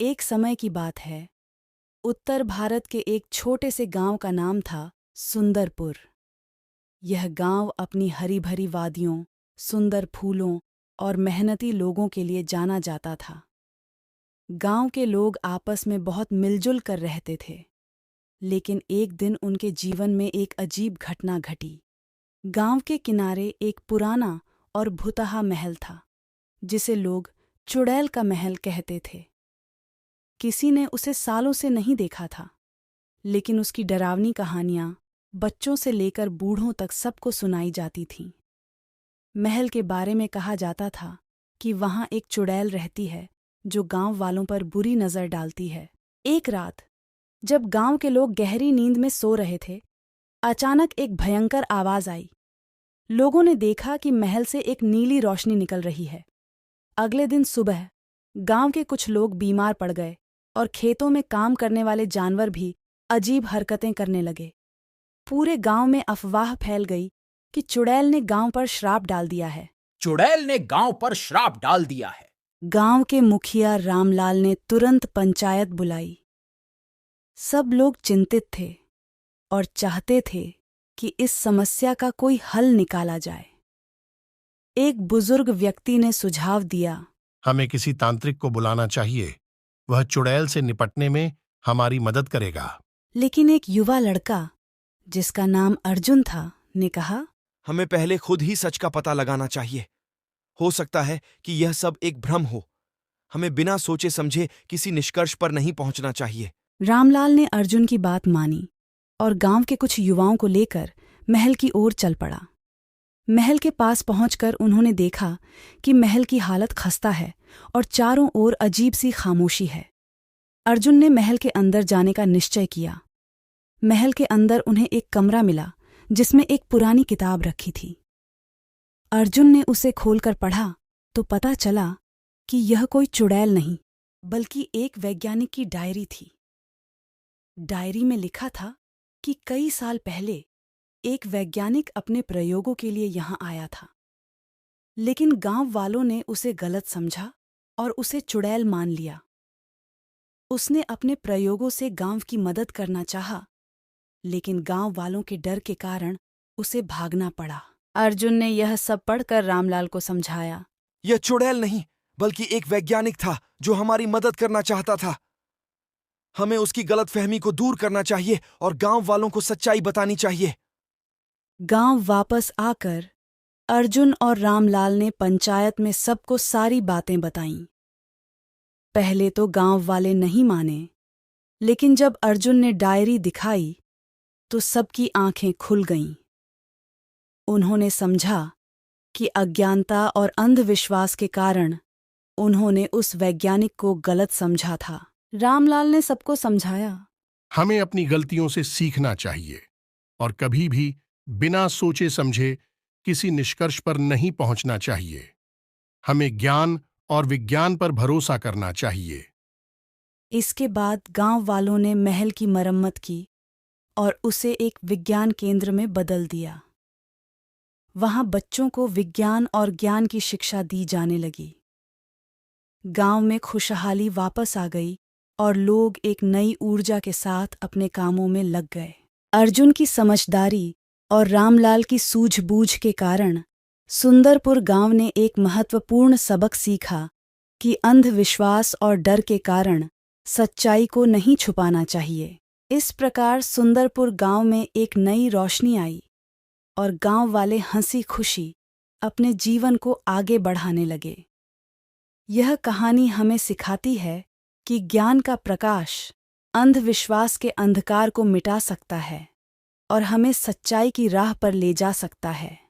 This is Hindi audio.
एक समय की बात है। उत्तर भारत के एक छोटे से गांव का नाम था सुंदरपुर। यह गांव अपनी हरी भरी वादियों, सुंदर फूलों और मेहनती लोगों के लिए जाना जाता था। गांव के लोग आपस में बहुत मिलजुल कर रहते थे। लेकिन एक दिन उनके जीवन में एक अजीब घटना घटी। गांव के किनारे एक पुराना और भुतहा महल था, जिसे लोग चुड़ैल का महल कहते थे। किसी ने उसे सालों से नहीं देखा था, लेकिन उसकी डरावनी कहानियां बच्चों से लेकर बूढ़ों तक सबको सुनाई जाती थीं। महल के बारे में कहा जाता था कि वहां एक चुड़ैल रहती है जो गांव वालों पर बुरी नजर डालती है। एक रात जब गांव के लोग गहरी नींद में सो रहे थे, अचानक एक भयंकर आवाज आई। लोगों ने देखा कि महल से एक नीली रोशनी निकल रही है। अगले दिन सुबह गांव के कुछ लोग बीमार पड़ गए और खेतों में काम करने वाले जानवर भी अजीब हरकतें करने लगे। पूरे गांव में अफवाह फैल गई कि चुड़ैल ने गांव पर श्राप डाल दिया है। चुड़ैल ने गांव पर श्राप डाल दिया है। गांव के मुखिया रामलाल ने तुरंत पंचायत बुलाई। सब लोग चिंतित थे और चाहते थे कि इस समस्या का कोई हल निकाला जाए। एक बुजुर्ग व्यक्ति ने सुझाव दिया, हमें किसी तांत्रिक को बुलाना चाहिए। वह चुड़ैल से निपटने में हमारी मदद करेगा। लेकिन एक युवा लड़का, जिसका नाम अर्जुन था, ने कहा, हमें पहले खुद ही सच का पता लगाना चाहिए। हो सकता है कि यह सब एक भ्रम हो। हमें बिना सोचे समझे किसी निष्कर्ष पर नहीं पहुंचना चाहिए। रामलाल ने अर्जुन की बात मानी और गांव के कुछ युवाओं को लेकर महल की ओर चल पड़ा। महल के पास पहुंचकर उन्होंने देखा कि महल की हालत खस्ता है और चारों ओर अजीब सी खामोशी है। अर्जुन ने महल के अंदर जाने का निश्चय किया। महल के अंदर उन्हें एक कमरा मिला जिसमें एक पुरानी किताब रखी थी। अर्जुन ने उसे खोलकर पढ़ा तो पता चला कि यह कोई चुड़ैल नहीं, बल्कि एक वैज्ञानिक की डायरी थी। डायरी में लिखा था कि कई साल पहले एक वैज्ञानिक अपने प्रयोगों के लिए यहां आया था, लेकिन गांव वालों ने उसे गलत समझा और उसे चुड़ैल मान लिया। उसने अपने प्रयोगों से गांव की मदद करना चाहा, लेकिन गांव वालों के डर के कारण उसे भागना पड़ा। अर्जुन ने यह सब पढ़कर रामलाल को समझाया, यह चुड़ैल नहीं, बल्कि एक वैज्ञानिक था जो हमारी मदद करना चाहता था। हमें उसकी गलतफहमी को दूर करना चाहिए और गांव वालों को सच्चाई बतानी चाहिए। गांव वापस आकर अर्जुन और रामलाल ने पंचायत में सबको सारी बातें बताईं। पहले तो गांव वाले नहीं माने, लेकिन जब अर्जुन ने डायरी दिखाई तो सबकी आंखें खुल गईं। उन्होंने समझा कि अज्ञानता और अंधविश्वास के कारण उन्होंने उस वैज्ञानिक को गलत समझा था। रामलाल ने सबको समझाया, हमें अपनी गलतियों से सीखना चाहिए और कभी भी बिना सोचे समझे किसी निष्कर्ष पर नहीं पहुंचना चाहिए। हमें ज्ञान और विज्ञान पर भरोसा करना चाहिए। इसके बाद गांव वालों ने महल की मरम्मत की और उसे एक विज्ञान केंद्र में बदल दिया। वहां बच्चों को विज्ञान और ज्ञान की शिक्षा दी जाने लगी। गांव में खुशहाली वापस आ गई और लोग एक नई ऊर्जा के साथ अपने कामों में लग गए। अर्जुन की समझदारी और रामलाल की सूझबूझ के कारण सुंदरपुर गांव ने एक महत्वपूर्ण सबक सीखा कि अंधविश्वास और डर के कारण सच्चाई को नहीं छुपाना चाहिए। इस प्रकार सुंदरपुर गांव में एक नई रोशनी आई और गांव वाले हंसी खुशी अपने जीवन को आगे बढ़ाने लगे। यह कहानी हमें सिखाती है कि ज्ञान का प्रकाश अंधविश्वास के अंधकार को मिटा सकता है और हमें सच्चाई की राह पर ले जा सकता है।